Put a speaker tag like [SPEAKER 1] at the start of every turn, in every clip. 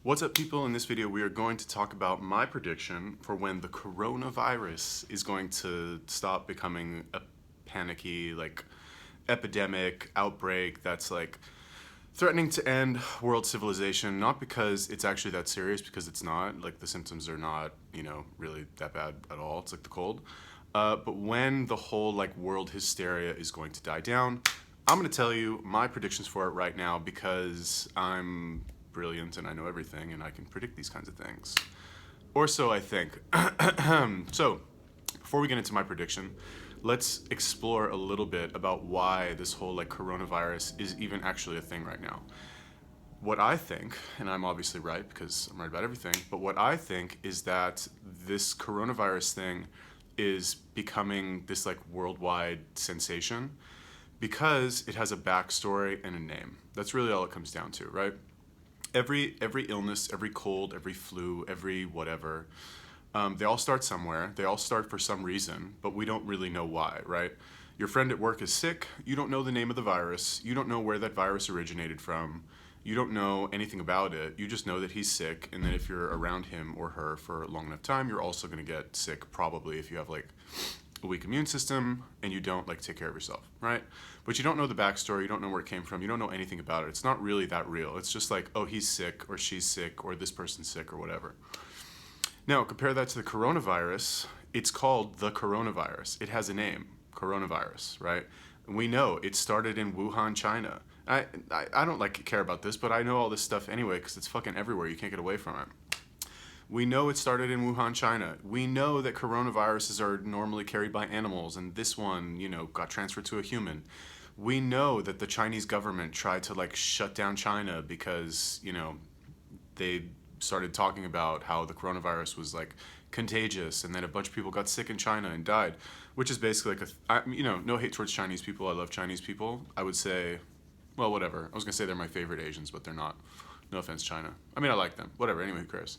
[SPEAKER 1] What's up, people? In this video, we are going to talk about my prediction for when the coronavirus is going to stop becoming a panicky, epidemic outbreak that's threatening to end world civilization. Not because it's actually that serious, because it's not. Like, the symptoms are not, really that bad at all. It's like the cold. But when the whole world hysteria is going to die down, I'm going to tell you my predictions for it right now because I'm brilliant and I know everything and I can predict these kinds of things. Or so I think. So, before we get into my prediction, let's explore a little bit about why this whole coronavirus is even actually a thing right now. What I think, and I'm obviously right because I'm right about everything, but what I think is that this coronavirus thing is becoming this worldwide sensation because it has a backstory and a name. That's really all it comes down to, right? Every illness, every cold, every flu, every whatever, they all start somewhere. They all start for some reason, but we don't really know why, right? Your friend at work is sick. You don't know the name of the virus. You don't know where that virus originated from. You don't know anything about it. You just know that he's sick, and then if you're around him or her for a long enough time, you're also going to get sick, probably, if you have a weak immune system and you don't take care of yourself, right? But you don't know the backstory, you don't know where it came from, you don't know anything about it. It's not really that real. It's just oh, he's sick or she's sick or this person's sick or whatever. Now, compare that to the coronavirus. It's called the coronavirus. It has a name, coronavirus, right? And we know it started in Wuhan, China. I don't care about this, but I know all this stuff anyway because it's fucking everywhere. You can't get away from it. We know it started in Wuhan, China. We know that coronaviruses are normally carried by animals, and this one, got transferred to a human. We know that the Chinese government tried to shut down China because, they started talking about how the coronavirus was contagious, and then a bunch of people got sick in China and died, which is basically no hate towards Chinese people. I love Chinese people. I would say, well, whatever. I was gonna say they're my favorite Asians, but they're not. No offense, China. I mean, I like them. Whatever. Anyway, who cares?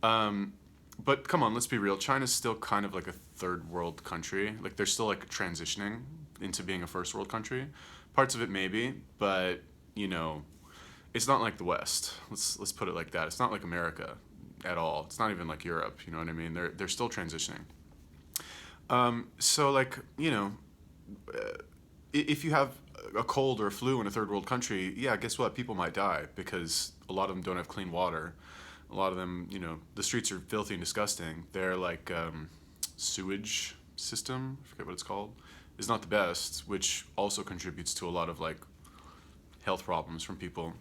[SPEAKER 1] But come on, let's be real. China's still kind of a third world country. They're still transitioning into being a first world country. Parts of it maybe, but it's not like the West. Let's put it like that. It's not like America at all. It's not even like Europe. You know what I mean? They're still transitioning. So if you have a cold or a flu in a third world country, yeah, guess what? People might die because a lot of them don't have clean water. A lot of them, the streets are filthy and disgusting. Their sewage system, I forget what it's called, is not the best, which also contributes to a lot of health problems from people.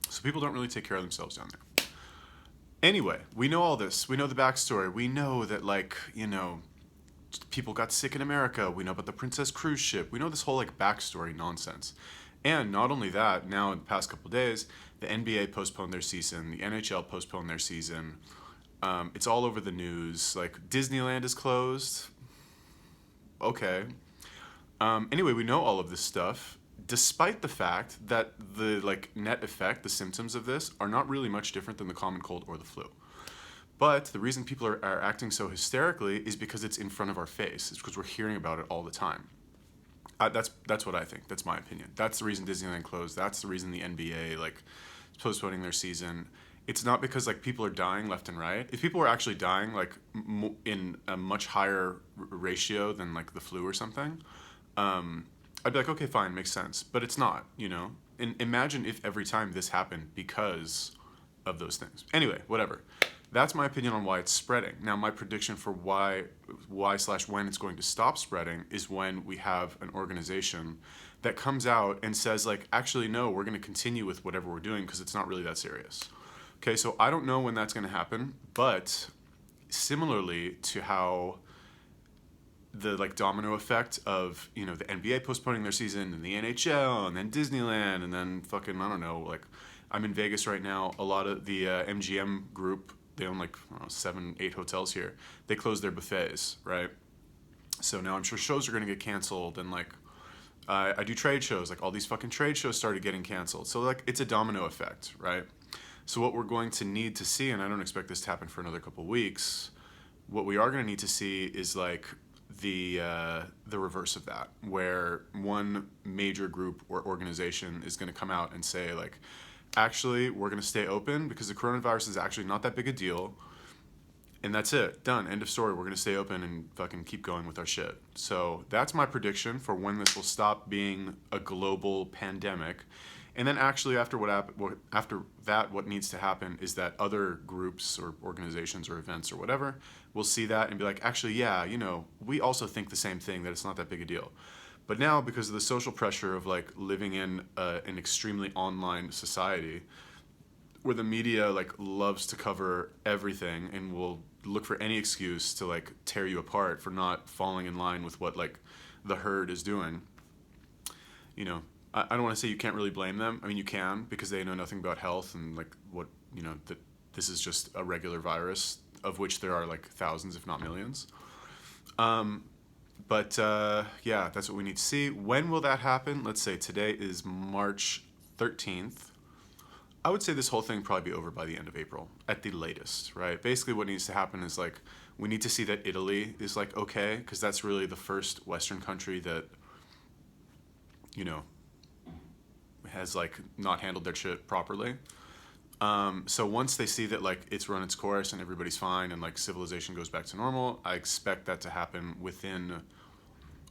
[SPEAKER 1] So people don't really take care of themselves down there. Anyway, we know all this. We know the backstory. We know that people got sick in America. We know about the Princess cruise ship. We know this whole backstory nonsense. And not only that, now in the past couple of days, the NBA postponed their season. The NHL postponed their season. It's all over the news. Disneyland is closed. Okay. Anyway, we know all of this stuff, despite the fact that the net effect, the symptoms of this, are not really much different than the common cold or the flu. But the reason people are acting so hysterically is because it's in front of our face. It's because we're hearing about it all the time. That's what I think. That's my opinion. That's the reason Disneyland closed. That's the reason the NBA is postponing their season. It's not because people are dying left and right. If people were actually dying in a much higher ratio than the flu or something, I'd be okay, fine, makes sense. But it's not. And imagine if every time this happened because of those things. Anyway, whatever. That's my opinion on why it's spreading. Now, my prediction for why/when it's going to stop spreading is when we have an organization that comes out and says, actually, no, we're going to continue with whatever we're doing because it's not really that serious. Okay, so I don't know when that's going to happen, but similarly to how the domino effect of, the NBA postponing their season and the NHL and then Disneyland and then fucking, I don't know, I'm in Vegas right now. A lot of the MGM group, they own 7, 8 hotels here. They closed their buffets, right? So now I'm sure shows are going to get canceled, and I do trade shows. All these fucking trade shows started getting canceled. So it's a domino effect, right? So what we're going to need to see, and I don't expect this to happen for another couple weeks, what we are going to need to see is the reverse of that, where one major group or organization is going to come out and say actually, we're going to stay open because the coronavirus is actually not that big a deal. And that's it. Done. End of story. We're going to stay open and fucking keep going with our shit. So that's my prediction for when this will stop being a global pandemic. And then actually after after that, what needs to happen is that other groups or organizations or events or whatever will see that and be like, actually, yeah, you know, we also think the same thing, that it's not that big a deal. But now, because of the social pressure of like living in an extremely online society, where the media like loves to cover everything and will look for any excuse to like tear you apart for not falling in line with what like the herd is doing. You know, I don't want to say you can't really blame them. I mean, you can, because they know nothing about health and like what, you know, that this is just a regular virus of which there are like thousands, if not millions. But yeah, that's what we need to see. When will that happen? Let's say today is March 13th. I would say this whole thing probably be over by the end of April at the latest, right? Basically what needs to happen is like, we need to see that Italy is like okay, because that's really the first Western country that, you know, has like not handled their shit properly. So once they see that like it's run its course and everybody's fine and like civilization goes back to normal, I expect that to happen within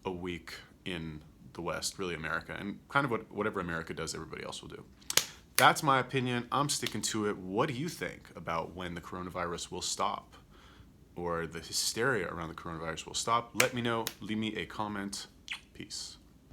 [SPEAKER 1] a week in the West, really America, and kind of whatever America does, everybody else will do. That's my opinion. I'm sticking to it. What do you think about when the coronavirus will stop, or the hysteria around the coronavirus will stop? Let me know. Leave me a comment. Peace.